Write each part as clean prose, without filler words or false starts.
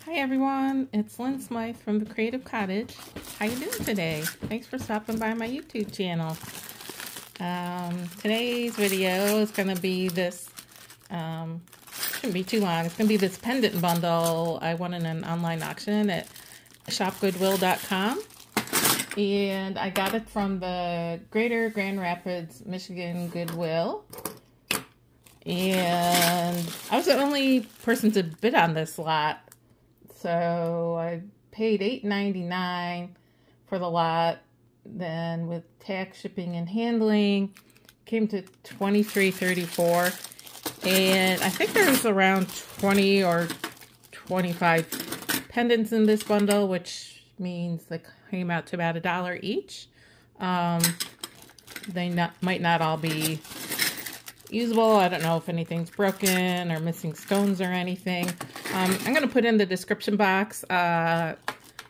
Hi everyone, it's Lynn Smythe from the Creative Cottage. How you doing today? Thanks for stopping by my YouTube channel. Today's video is going to be this, shouldn't be too long, it's going to be this pendant bundle I won in an online auction at ShopGoodwill.com. And I got it from the Greater Grand Rapids, Michigan Goodwill. And I was the only person to bid on this lot. So I paid $8.99 for the lot. Then with tax, shipping, and handling, came to $23.34. And I think there's around 20 or 25 pendants in this bundle, which means they came out to about $1 each. They might not all be usable. I don't know if anything's broken or missing stones or anything. I'm going to put in the description box. A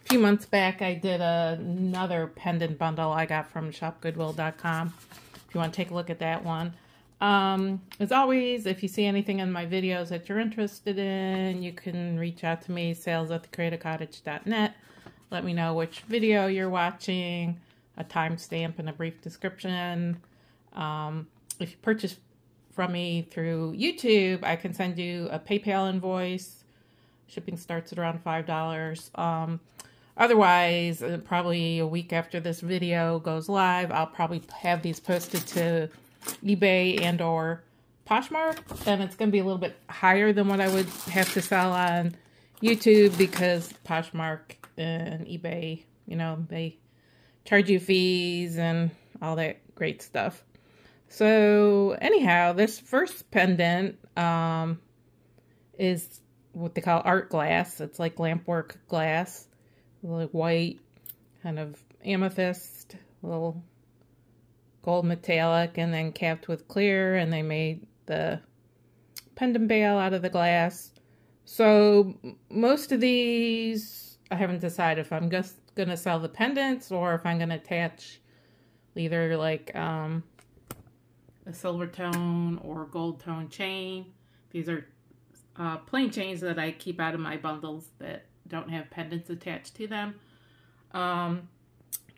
few months back, I did another pendant bundle I got from ShopGoodwill.com. If you want to take a look at that one. As always, if you see anything in my videos that you're interested in, you can reach out to me, sales@thecreativecottage.net. Let me know which video you're watching, a timestamp, and a brief description. If you purchase from me through YouTube, I can send you a PayPal invoice. Shipping starts at around $5. Otherwise, probably a week after this video goes live, I'll probably have these posted to eBay and or Poshmark, and it's going to be a little bit higher than what I would have to sell on YouTube because Poshmark and eBay, you know, they charge you fees and all that great stuff. So anyhow, this first pendant is what they call art glass. It's like lampwork glass, like white, kind of amethyst, little gold metallic, and then capped with clear, and they made the pendant bail out of the glass. So most of these, I haven't decided if I'm just going to sell the pendants or if I'm going to attach either like a silver tone or gold tone chain. These are plain chains that I keep out of my bundles that don't have pendants attached to them.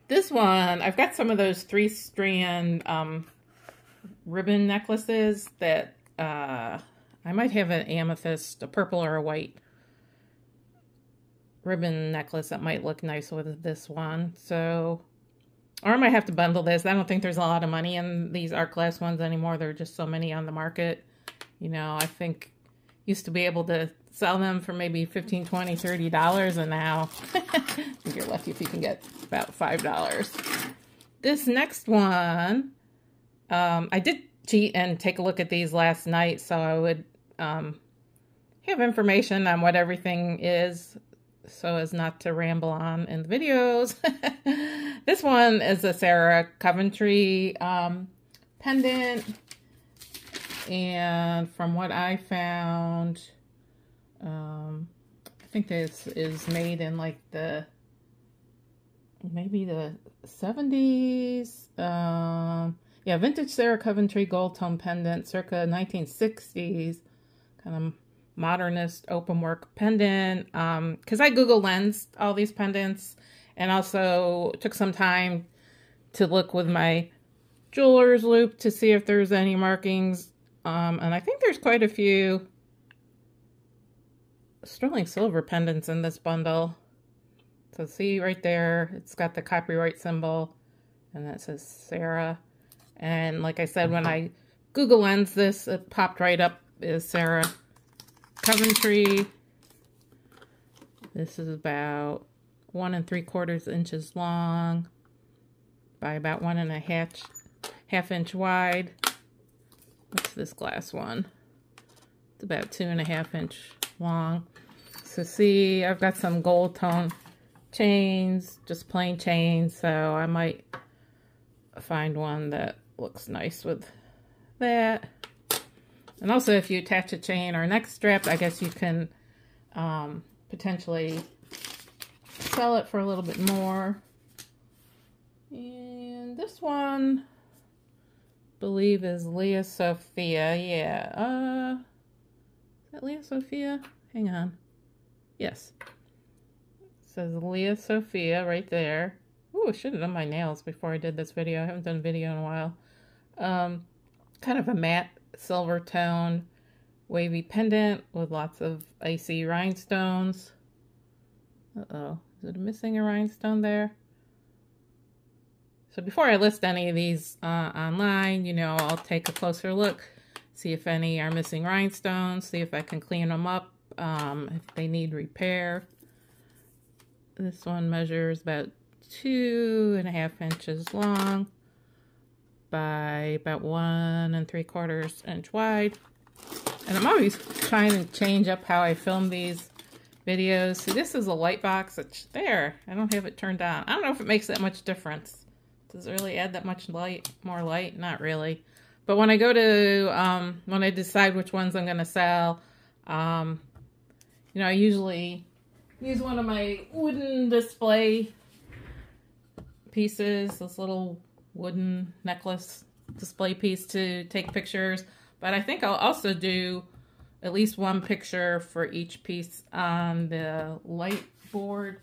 This one, I've got some of those 3-strand ribbon necklaces that I might have an amethyst, a purple or a white ribbon necklace that might look nice with this one. So, or I might have to bundle this. I don't think there's a lot of money in these art glass ones anymore. There are just so many on the market. You know, I think used to be able to sell them for maybe $15, $20, $30, and now I think you're lucky if you can get about $5. This next one, I did cheat and take a look at these last night, so I would have information on what everything is, so as not to ramble on in the videos. This one is a Sarah Coventry pendant. And from what I found, I think this is made in like maybe the 70s. Yeah, vintage Sarah Coventry gold tone pendant, circa 1960s. Kind of modernist open work pendant. Because I Google lensed all these pendants and also took some time to look with my jeweler's loop to see if there's any markings. And I think there's quite a few sterling silver pendants in this bundle. So see right there, it's got the copyright symbol and that says Sarah. And like I said, when I Google lens this, it popped right up as Sarah Coventry. This is about 1 3/4 inches long by about 1.5 inch wide. What's this glass one? It's about 2.5 inch long. So see, I've got some gold tone chains, just plain chains, so I might find one that looks nice with that. And also if you attach a chain or a neck strap, I guess you can potentially sell it for a little bit more. And this one, believe is Lia Sophia. Yeah. Is that Lia Sophia? Hang on. Yes. It says Lia Sophia right there. Ooh, I should have done my nails before I did this video. I haven't done a video in a while. Kind of a matte silver tone wavy pendant with lots of icy rhinestones. Uh-oh. Is it missing a rhinestone there? So before I list any of these online, you know, I'll take a closer look, see if any are missing rhinestones, see if I can clean them up, if they need repair. This one measures about 2.5 inches long by about 1 3/4 inch wide. And I'm always trying to change up how I film these videos. See, this is a light box. It's there. I don't have it turned on. I don't know if it makes that much difference. Does it really add that much light? More light? Not really. But when I go to, when I decide which ones I'm going to sell, you know, I usually use one of my wooden display pieces, this little wooden necklace display piece to take pictures. But I think I'll also do at least one picture for each piece on the light board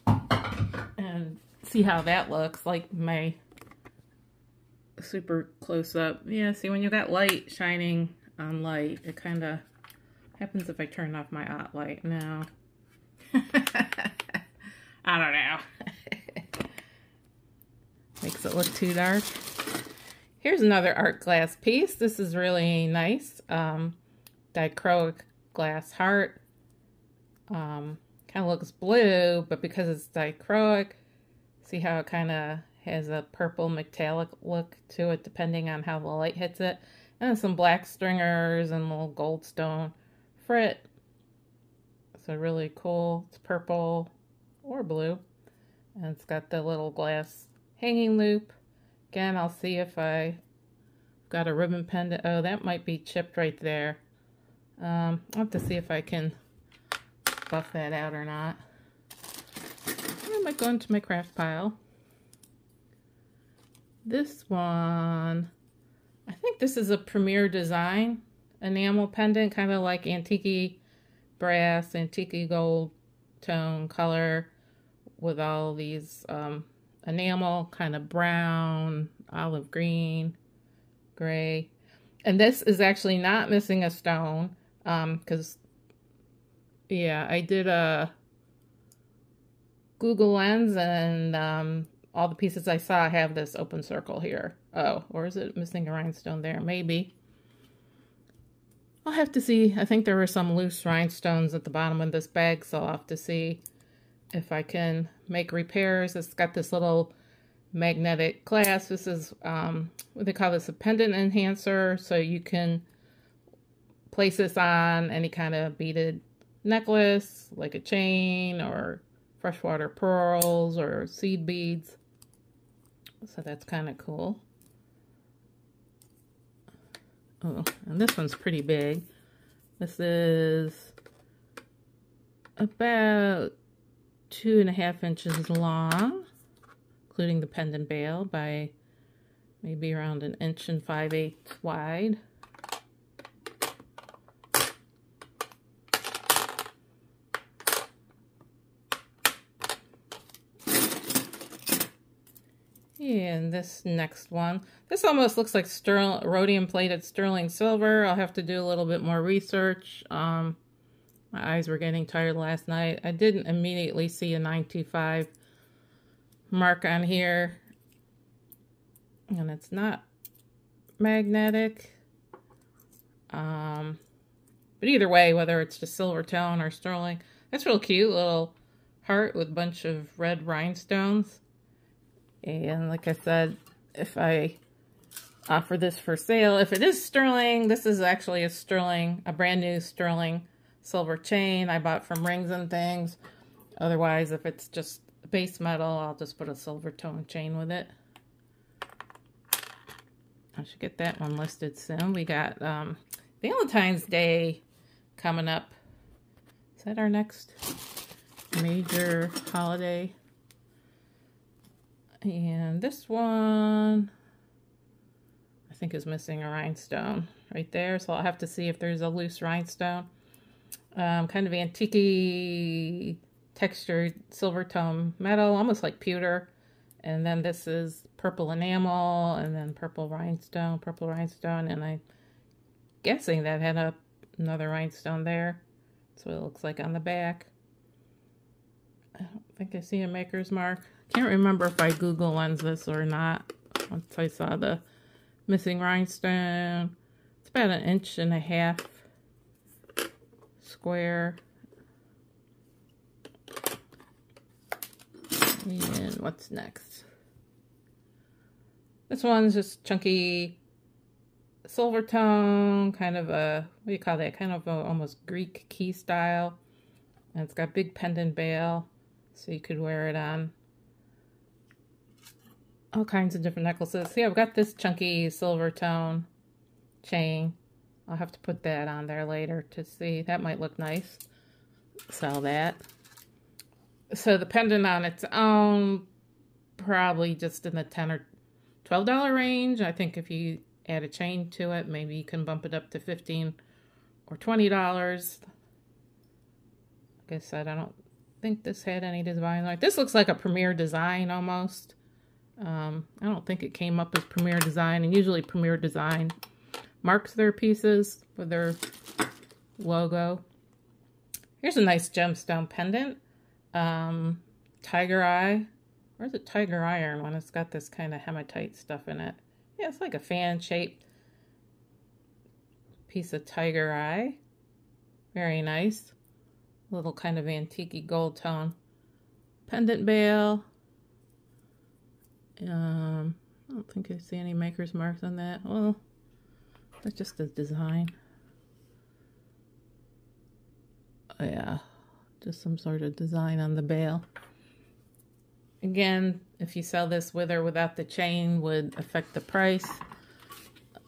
and see how that looks, like my super close up. Yeah, see, when you got light shining on light, it kind of happens if I turn off my art light. No. I don't know. Makes it look too dark. Here's another art glass piece. This is really nice. Dichroic glass heart. Kind of looks blue, but because it's dichroic, see how it kind of has a purple metallic look to it depending on how the light hits it. And some black stringers and a little goldstone frit. So really cool. It's purple or blue. And it's got the little glass hanging loop. Again, I'll see if I got a ribbon pendant. Oh, that might be chipped right there. I'll have to see if I can buff that out or not. I might go into my craft pile. This one, I think this is a Premier Design enamel pendant, kind of like antique brass, antique gold tone color with all these enamel, kind of brown, olive green, gray. And this is actually not missing a stone, because, yeah, I did a Google Lens, and all the pieces I saw have this open circle here. Oh, or is it missing a rhinestone there? Maybe. I'll have to see. I think there were some loose rhinestones at the bottom of this bag, so I'll have to see if I can make repairs. It's got this little magnetic clasp. This is what they call this, a pendant enhancer, so you can place this on any kind of beaded necklace, like a chain or freshwater pearls or seed beads. So that's kind of cool. Oh, and this one's pretty big. This is about 2.5 inches long, including the pendant bail, by maybe around 1 5/8 inches wide. And this next one, this almost looks like rhodium plated sterling silver. I'll have to do a little bit more research. My eyes were getting tired last night. I didn't immediately see a 925 mark on here. And it's not magnetic. But either way, whether it's just silver tone or sterling, that's real cute. Little heart with a bunch of red rhinestones. And like I said, if I offer this for sale, if it is sterling, this is actually a brand new sterling silver chain I bought from Rings and Things. Otherwise, if it's just base metal, I'll just put a silver tone chain with it. I should get that one listed soon. We got Valentine's Day coming up. Is that our next major holiday? And this one, think is missing a rhinestone right there, so I'll have to see if there's a loose rhinestone. kind of antique textured silver tone metal, almost like pewter. And then this is purple enamel, and then purple rhinestone, and I'm guessing that had another rhinestone there. That's what it looks like on the back. I don't think I see a maker's mark. Can't remember if I Google lens this or not. Once I saw the missing rhinestone. It's about 1.5 inches square. And what's next? This one's just chunky silver tone, kind of a, what do you call that? Kind of a almost Greek key style. And it's got big pendant bail, so you could wear it on all kinds of different necklaces. See, I've got this chunky silver tone chain. I'll have to put that on there later to see. That might look nice. Sell that. So the pendant on its own, probably just in the $10 or $12 range. I think if you add a chain to it, maybe you can bump it up to $15 or $20. Like I said, I don't think this had any design. Like this looks like a Premier design almost. I don't think it came up as Premier design, and usually Premier design marks their pieces with their logo. Here's a nice gemstone pendant. Tiger eye. Where's the tiger iron one? It's got this kind of hematite stuff in it. Yeah, it's like a fan-shaped piece of tiger eye. Very nice. Little kind of antique gold tone pendant bail. I don't think I see any maker's marks on that. Well, that's just the design. Oh, yeah, just some sort of design on the bail. Again, if you sell this with or without the chain, would affect the price.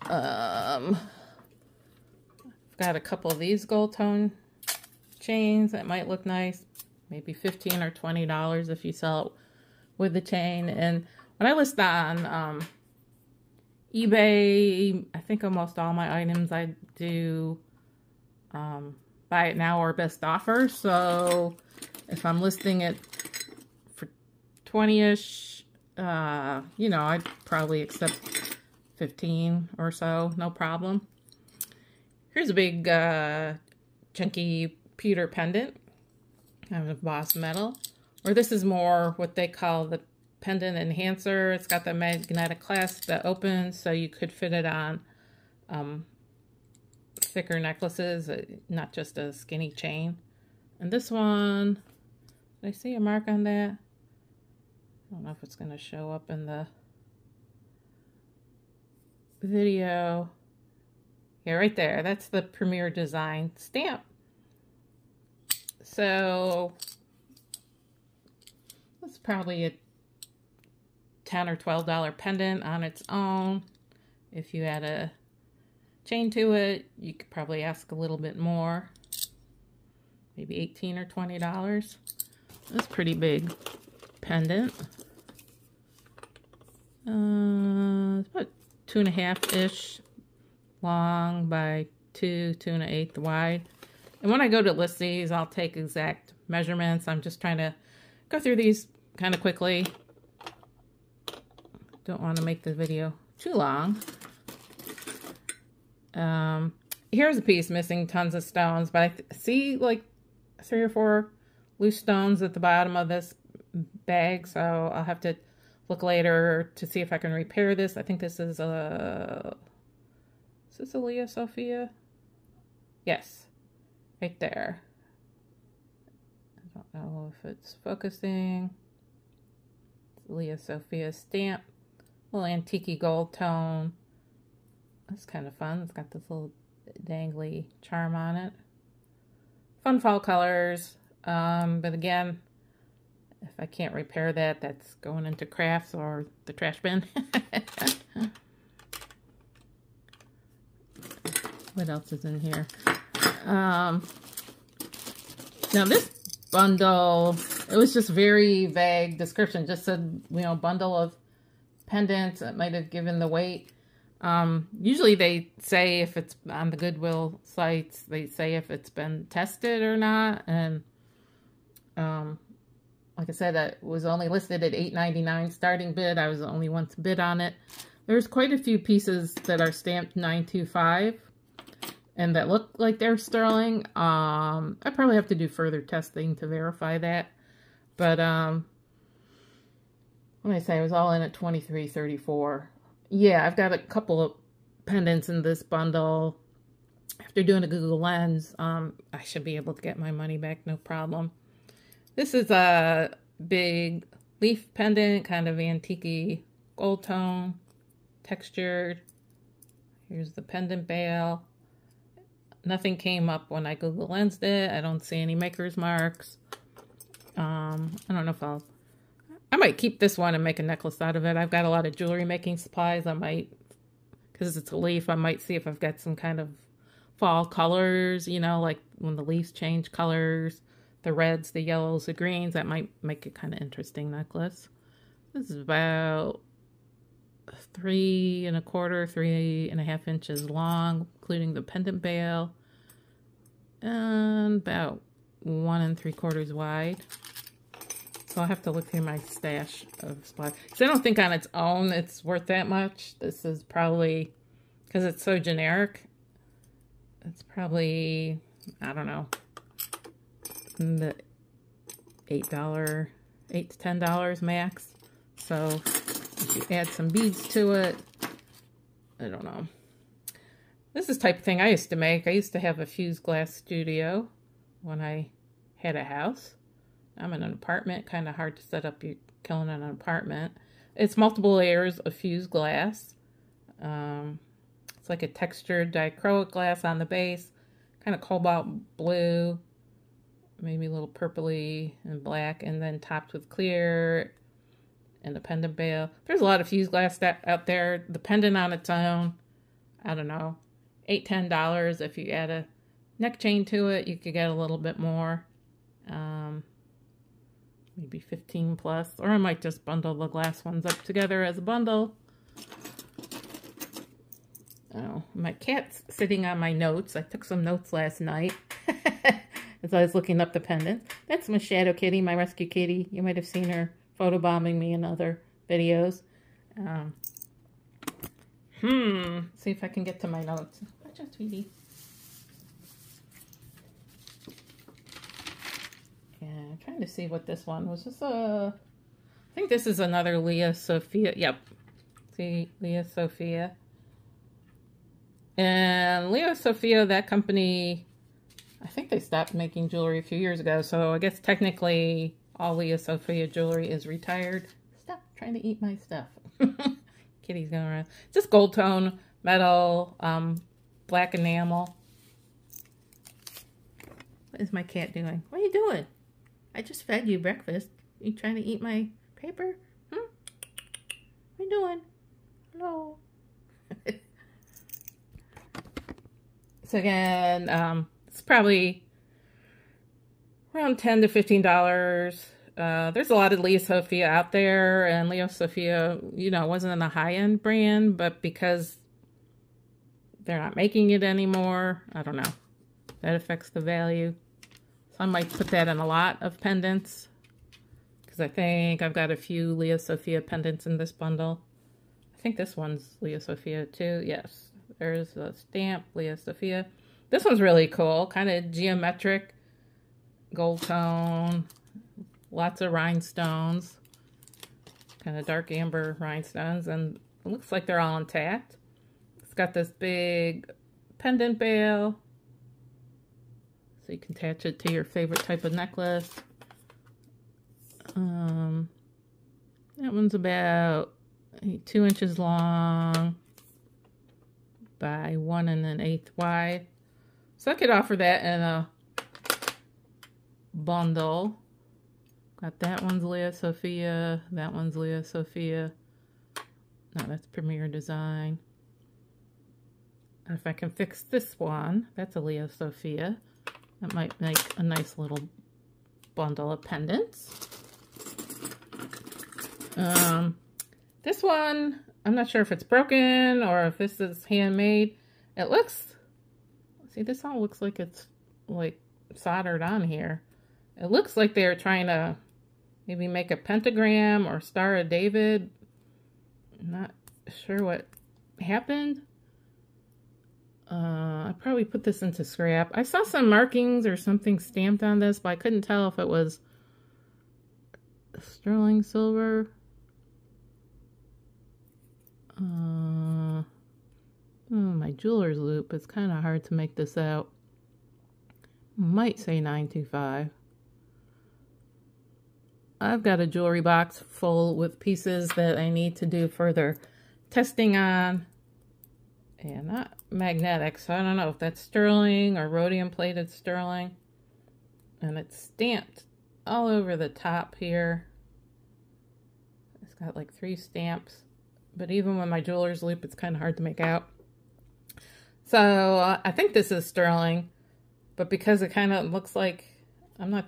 I've got a couple of these gold tone chains that might look nice. Maybe $15 or $20 if you sell it with the chain. And when I list on eBay, I think almost all my items I do buy it now or best offer. So if I'm listing it for 20-ish, you know, I'd probably accept 15 or so, no problem. Here's a big chunky pewter pendant, kind of embossed metal. Or this is more what they call the pendant enhancer. It's got the magnetic clasp that opens, so you could fit it on thicker necklaces, not just a skinny chain. And this one, did I see a mark on that? I don't know if it's going to show up in the video. Yeah, right there. That's the Premier Design stamp. So that's probably a $10 or $12 pendant on its own. If you add a chain to it, you could probably ask a little bit more. Maybe $18 or $20. That's pretty big pendant. It's about 2.5-ish long by 2 1/8 wide. And when I go to list these, I'll take exact measurements. I'm just trying to go through these kind of quickly. Don't want to make the video too long. Here's a piece missing tons of stones, but I see like 3 or 4 loose stones at the bottom of this bag, so I'll have to look later to see if I can repair this. I think this is a... Is this a Lia Sophia? Yes, right there. I don't know if it's focusing. It's Lia Sophia stamp. Little antique gold tone. That's kind of fun. It's got this little dangly charm on it. Fun fall colors. But again, if I can't repair that, that's going into crafts or the trash bin. What else is in here? Now this bundle, it was just very vague description. Just said, you know, bundle of pendants. It might have given the weight. Usually they say if it's on the Goodwill sites, they say if it's been tested or not. And like I said, that was only listed at $8.99 starting bid. I was the only one to bid on it. There's quite a few pieces that are stamped 925 and that look like they're sterling. I probably have to do further testing to verify that. But when I say I was all in at $23.34. Yeah, I've got a couple of pendants in this bundle. After doing a Google Lens, I should be able to get my money back, no problem. This is a big leaf pendant, kind of antique gold tone, textured. Here's the pendant bail. Nothing came up when I Google Lensed it. I don't see any maker's marks. I don't know if I might keep this one and make a necklace out of it. I've got a lot of jewelry making supplies. I might, because it's a leaf, I might see if I've got some kind of fall colors, you know, like when the leaves change colors, the reds, the yellows, the greens. That might make it kind of interesting necklace. This is about 3 1/4, 3.5 inches long, including the pendant bail, and about 1 3/4 wide. So I'll have to look through my stash of supplies. Because I don't think on its own it's worth that much. This is probably, because it's so generic, it's probably, I don't know, in the $8 to $10 max. So if you add some beads to it, I don't know. This is the type of thing I used to make. I used to have a fused glass studio when I had a house. I'm in an apartment, kind of hard to set up. You're killing in an apartment. It's multiple layers of fused glass. It's like a textured dichroic glass on the base, kind of cobalt blue, maybe a little purpley and black, and then topped with clear and the pendant bail. There's a lot of fused glass out there. The pendant on its own, I don't know, $8 to $10. If you add a neck chain to it, you could get a little bit more. Maybe 15 plus, or I might just bundle the glass ones up together as a bundle. Oh, my cat's sitting on my notes. I took some notes last night as I was looking up the pendant. That's my shadow kitty, my rescue kitty. You might have seen her photobombing me in other videos. See if I can get to my notes. Watch out, sweetie. And I'm trying to see what this one was. This I think this is another Lia Sophia. Yep. See, Lia Sophia. And Lia Sophia, that company, I think they stopped making jewelry a few years ago. So I guess technically all Lia Sophia jewelry is retired. Stop trying to eat my stuff. Kitty's going around. Just gold tone, metal, black enamel. What is my cat doing? What are you doing? I just fed you breakfast. You trying to eat my paper? What are you doing? Hello. So again, it's probably around $10 to $15. There's a lot of Lia Sophia out there, and Lia Sophia, you know, wasn't a high-end brand, but because they're not making it anymore, I don't know. That affects the value. So I might put that in a lot of pendants, because I think I've got a few Lia Sophia pendants in this bundle. I think this one's Lia Sophia too. Yes, there's a stamp, Lia Sophia. This one's really cool, kind of geometric, gold tone, lots of rhinestones, kind of dark amber rhinestones, and it looks like they're all intact. It's got this big pendant bail, so you can attach it to your favorite type of necklace. That one's about 2 inches long by 1 1/8 wide. So I could offer that in a bundle. Got that one's Lia Sophia. That one's Lia Sophia. No, that's Premier Design. If I can fix this one, that's a Lia Sophia. That might make a nice little bundle of pendants. This one, I'm not sure if it's broken or if this is handmade. It looks, see, this all looks like it's like soldered on here. It looks like they're trying to maybe make a pentagram or Star of David. I'm not sure what happened. I probably put this into scrap. I saw some markings or something stamped on this, but I couldn't tell if it was sterling silver. Oh, my jeweler's loop. It's kind of hard to make this out. Might say 925. I've got a jewelry box full with pieces that I need to do further testing on. And not magnetic, so I don't know if that's sterling or rhodium plated sterling. And it's stamped all over the top here. It's got like 3 stamps. But even with my jeweler's loop, it's kind of hard to make out. So I think this is sterling. But because it kind of looks like, I'm not,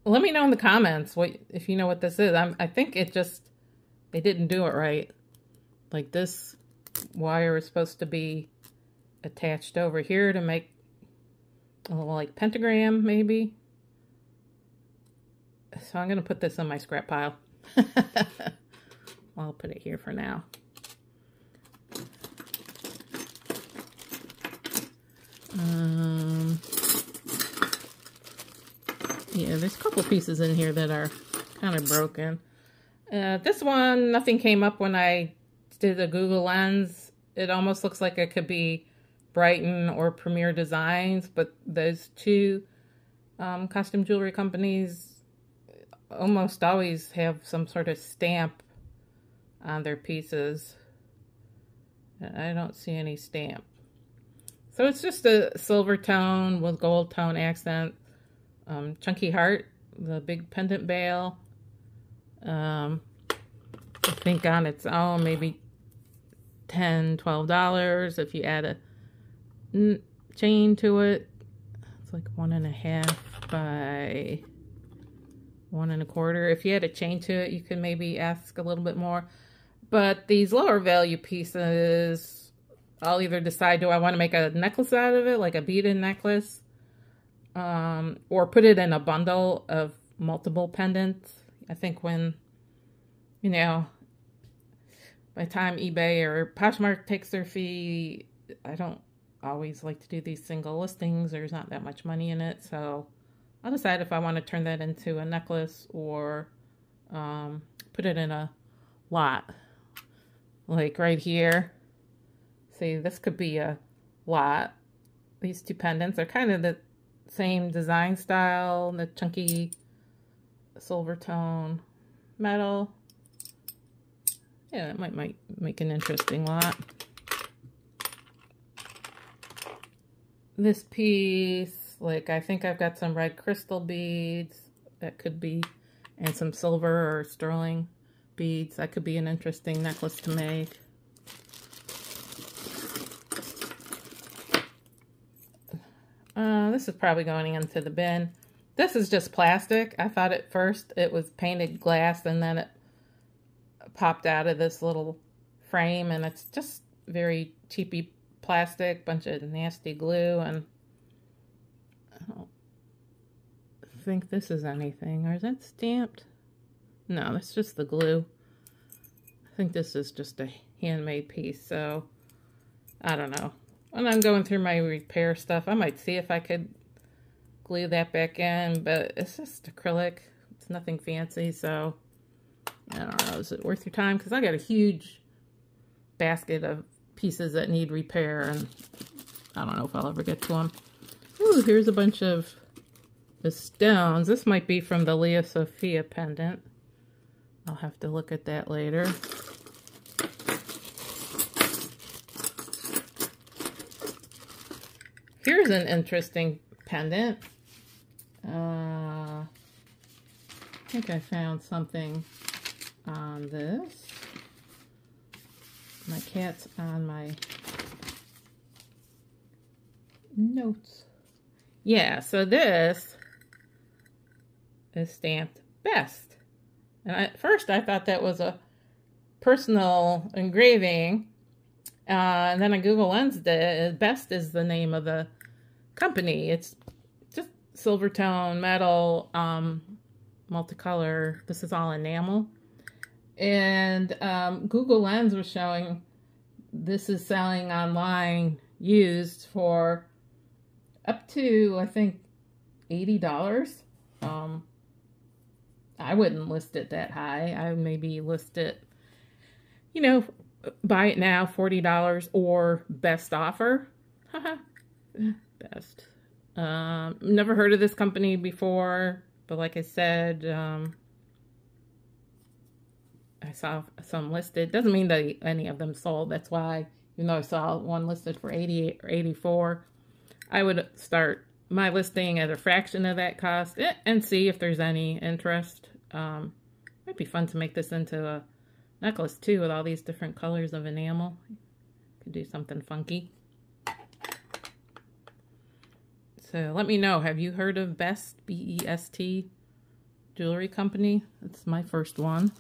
let me know in the comments what if you know what this is. I think it just, they didn't do it right. Like this wire is supposed to be attached over here to make a little like pentagram maybe. So I'm going to put this in my scrap pile. I'll put it here for now. Yeah, there's a couple pieces in here that are kind of broken. This one, nothing came up when I did the Google Lens. It almost looks like it could be Brighton or Premier Designs, but those two costume jewelry companies almost always have some sort of stamp on their pieces. I don't see any stamp. So it's just a silver tone with gold tone accent. Chunky heart, the big pendant bail. I think on its own maybe $10, $12. If you add a chain to it, it's like 1.5 by 1.25. If you add a chain to it, you can maybe ask a little bit more. But these lower value pieces, I'll either decide, do I want to make a necklace out of it, like a beaded necklace, or put it in a bundle of multiple pendants. I think when, you know, by the time eBay or Poshmark takes their fee, I don't always like to do these single listings. There's not that much money in it, so I'll decide if I want to turn that into a necklace or put it in a lot. Like right here. See, this could be a lot. These two pendants are kind of the same design style, the chunky silver tone metal. Yeah, it might make an interesting lot. This piece, like, I think I've got some red crystal beads that could be, and some silver or sterling beads. That could be an interesting necklace to make. This is probably going into the bin. This is just plastic. I thought at first it was painted glass, and then it popped out of this little frame, and it's just very cheapy plastic, bunch of nasty glue, and I don't think this is anything. Or is that stamped? No, that's just the glue. I think this is just a handmade piece, so I don't know. When I'm going through my repair stuff, I might see if I could glue that back in, but it's just acrylic. It's nothing fancy, so I don't know. Is it worth your time? Because I got a huge basket of pieces that need repair, and I don't know if I'll ever get to them. Ooh, here's a bunch of the stones. This might be from the Lia Sophia pendant. I'll have to look at that later. Here's an interesting pendant. I think I found something on this. My cat's on my notes. Yeah, so this is stamped best. And at first I thought that was a personal engraving. And then I Google Lensed it. Best is the name of the company. It's just silver tone, metal, multicolor. This is all enamel. And Google Lens was showing this is selling online used for up to, I think, $80. I wouldn't list it that high. I would maybe list it, you know, buy it now, $40 or best offer. Best. Never heard of this company before, but like I said, I saw some listed. Doesn't mean that any of them sold. That's why, even though I saw one listed for $88 or $84, I would start my listing at a fraction of that cost and see if there's any interest. Might be fun to make this into a necklace too, with all these different colors of enamel. Could do something funky. So let me know, have you heard of Best, B-E-S-T jewelry company? It's my first one.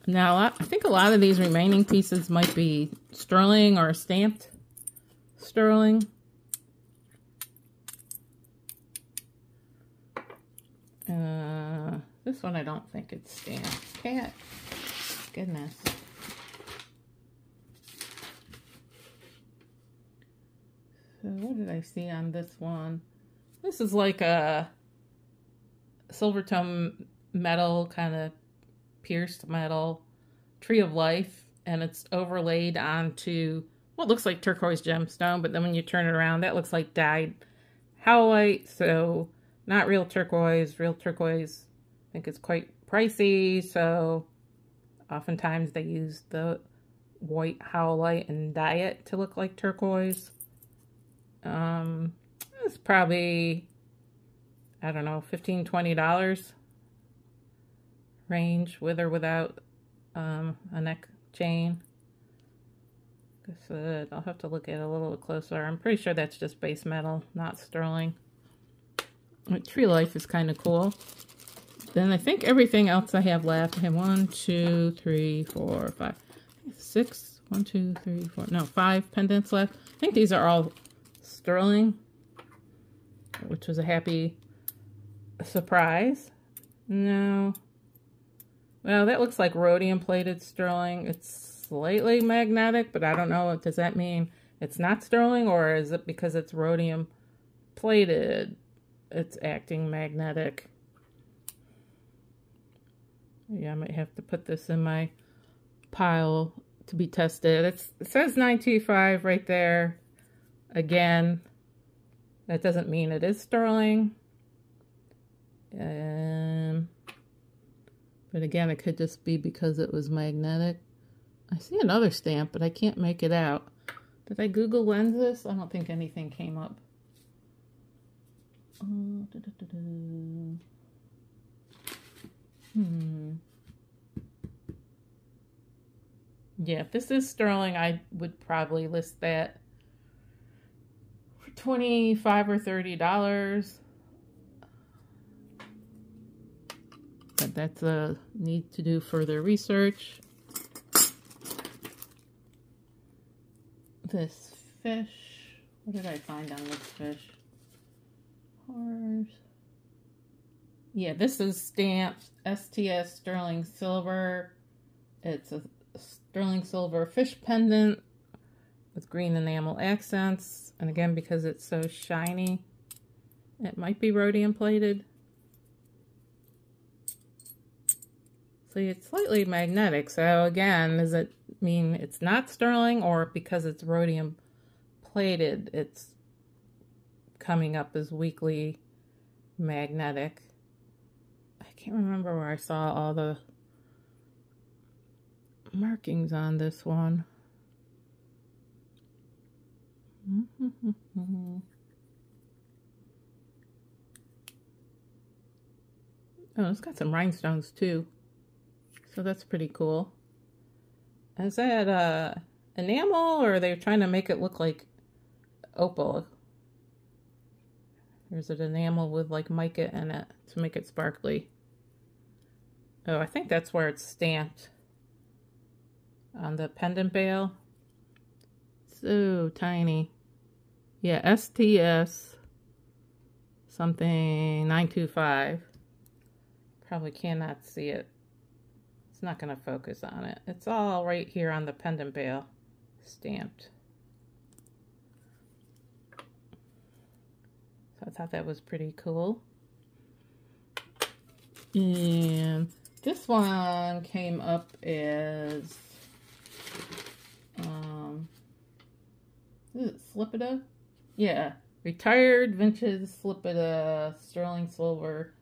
Now, I think a lot of these remaining pieces might be sterling or stamped sterling. This one I don't think it's stamped. Cat. Goodness. So what did I see on this one? This is like a silver tone metal, kind of pierced metal, tree of life, and it's overlaid onto what looks like turquoise gemstone, but then when you turn it around, that looks like dyed howlite. So not real turquoise. Real turquoise, I think it's quite pricey, so oftentimes they use the white howlite and dye it to look like turquoise. It's probably, I don't know, $15–20 range, with or without a neck chain. I'll have to look at it a little closer. I'm pretty sure that's just base metal, not sterling. Tree life is kind of cool. Then I think everything else I have left, I have 1, 2, 3, 4, 5, 6, 1, 2, 3, 4, no, 5 pendants left. I think these are all sterling, which was a happy surprise. No. Well, that looks like rhodium plated sterling. It's slightly magnetic, but I don't know. Does that mean it's not sterling, or is it because it's rhodium plated, it's acting magnetic? Yeah, I might have to put this in my pile to be tested. It says 925 right there. Again, that doesn't mean it is sterling. But again, it could just be because it was magnetic. I see another stamp, but I can't make it out. Did I Google Lens this? I don't think anything came up. Yeah, if this is sterling, I would probably list that for $25 or $30. But that's a need to do further research. This fish, what did I find on this fish? Horse. Yeah, this is stamped STS sterling silver. It's a sterling silver fish pendant with green enamel accents. And again, because it's so shiny, it might be rhodium plated. See, it's slightly magnetic. So again, does it mean it's not sterling, or because it's rhodium plated, it's coming up as weakly magnetic? I can't remember where I saw all the markings on this one. Oh, it's got some rhinestones too. So that's pretty cool. Is that enamel, or are they trying to make it look like opal? Or is it enamel with like mica in it to make it sparkly? Oh, I think that's where it's stamped. on the pendant bail. So tiny. Yeah, STS something 925. Probably cannot see it. It's not going to focus on it. It's all right here on the pendant bail, stamped. So I thought that was pretty cool. And this one came up as, is it Slipida? Yeah, retired vintage Slipida sterling silver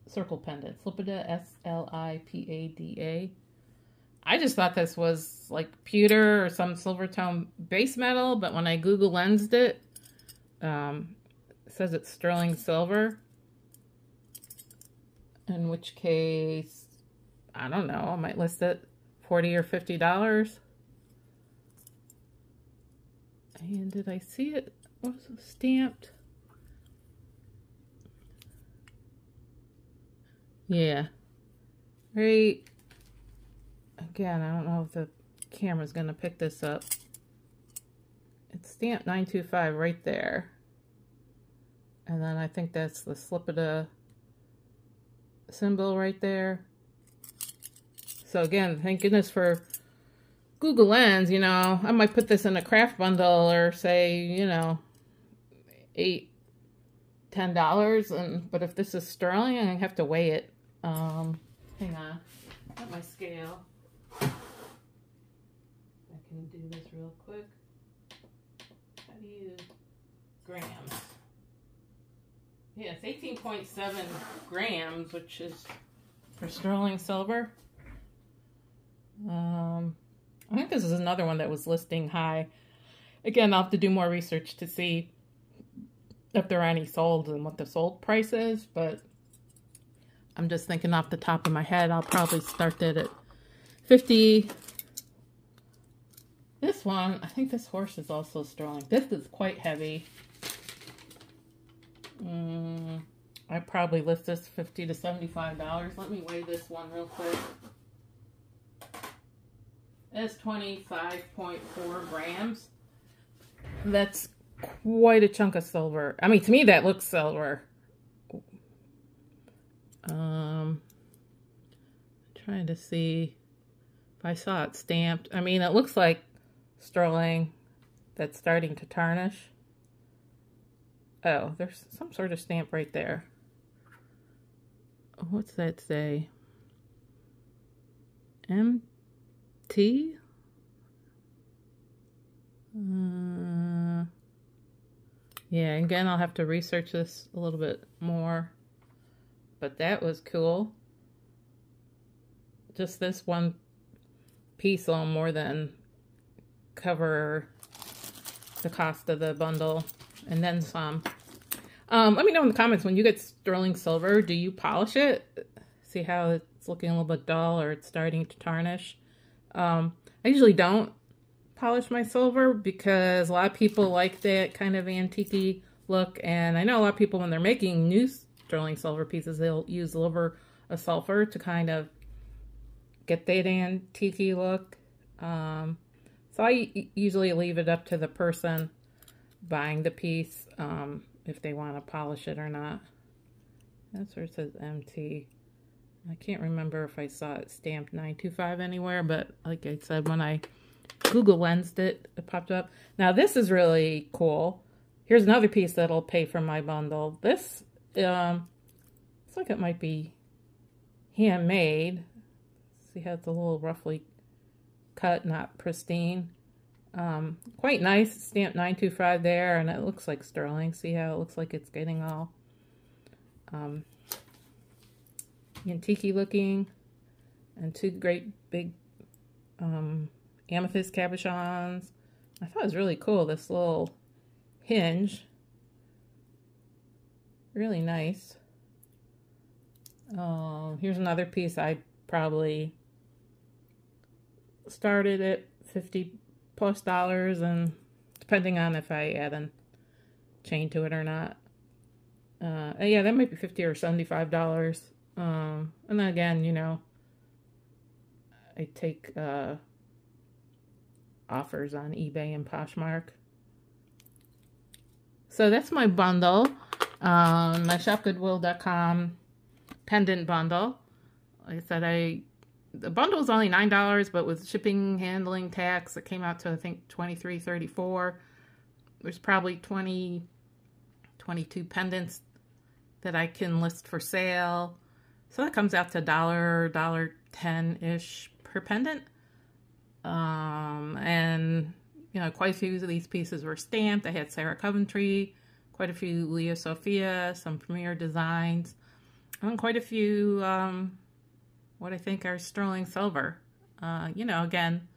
circle pendant. Slipida, S-L-I-P-A-D-A. I just thought this was like pewter or some silver tone base metal, but when I Google lensed it, it says it's sterling silver. In which case, I don't know, I might list it $40 or $50. And did I see it? Was it stamped? Yeah. Right. Again, I don't know if the camera's going to pick this up. It's stamped 925 right there. And then I think that's the Slipida symbol right there. So again, thank goodness for Google Lens. You know, I might put this in a craft bundle or say, you know, $8, $10, and but if this is sterling, I have to weigh it. Hang on, got my scale. I can do this real quick. How do you grams? Yeah, it's 18.7 grams, which is for sterling silver. I think this is another one that was listing high. Again, I'll have to do more research to see if there are any sold and what the sold price is, but I'm just thinking off the top of my head, I'll probably start that at 50. This one, I think this horse is also sterling. This is quite heavy. I probably list this $50 to $75. Let me weigh this one real quick. It's 25.4 grams. That's quite a chunk of silver. I mean, to me, that looks silver. Trying to see if I saw it stamped. I mean, it looks like sterling that's starting to tarnish. Oh, there's some sort of stamp right there. What's that say? MT? Yeah, again, I'll have to research this a little bit more. But that was cool. Just this one piece will more than cover the cost of the bundle. And then some. Let me know in the comments, when you get sterling silver, do you polish it? See how it's looking a little bit dull or it's starting to tarnish? I usually don't polish my silver because a lot of people like that kind of antique-y look. And I know a lot of people, when they're making new sterling silver pieces, they'll use liver of sulfur to kind of get that antique-y look. So I usually leave it up to the person buying the piece, if they want to polish it or not. That's where it says MT. I can't remember if I saw it stamped 925 anywhere, but like I said, when I Google lensed it, it popped up. Now this is really cool. Here's another piece that'll pay for my bundle. This, looks like it might be handmade. See how it's a little roughly cut, not pristine. Quite nice. It's stamped 925 there, and it looks like sterling. See how it looks like it's getting all antique-y looking, and two great big amethyst cabochons. I thought it was really cool, this little hinge. Really nice. Here's another piece. I probably started at $50+ and depending on if I add a chain to it or not. Yeah, that might be $50 or $75. And then again, you know, I take offers on eBay and Poshmark. So that's my bundle, my ShopGoodwill.com pendant bundle. Like I said, the bundle was only $9, but with shipping, handling, tax, it came out to, I think, $23.34. There's probably 22 pendants that I can list for sale. So that comes out to $1.10-ish per pendant. And, you know, quite a few of these pieces were stamped. I had Sarah Coventry, quite a few Lia Sophia, some Premier designs, and quite a few, what I think are sterling silver. You know, again,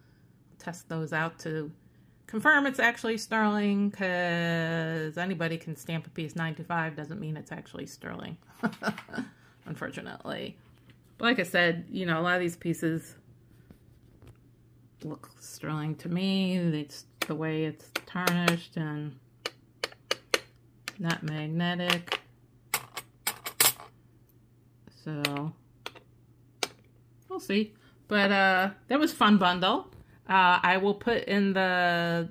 test those out to confirm it's actually sterling, because anybody can stamp a piece 925, doesn't mean it's actually sterling, unfortunately. But like I said, you know, a lot of these pieces look sterling to me. It's the way it's tarnished and not magnetic. So we'll see. But that was fun bundle. I will put in the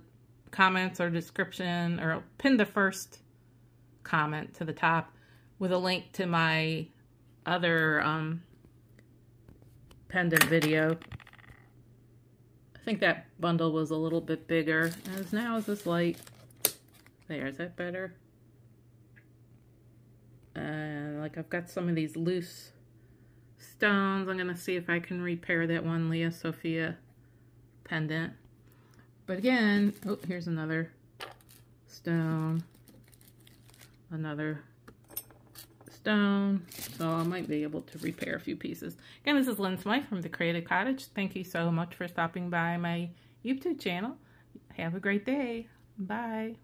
comments or description, or I'll pin the first comment to the top with a link to my other pendant video. I think that bundle was a little bit bigger. As now is this light. There, is that better? Like I've got some of these loose stones. I'm gonna see if I can repair that one Lia Sophia pendant. But again, oh, here's another stone, another stone, so I might be able to repair a few pieces. Again, this is Lynn Smythe from the Creative Cottage. Thank you so much for stopping by my YouTube channel. Have a great day. Bye.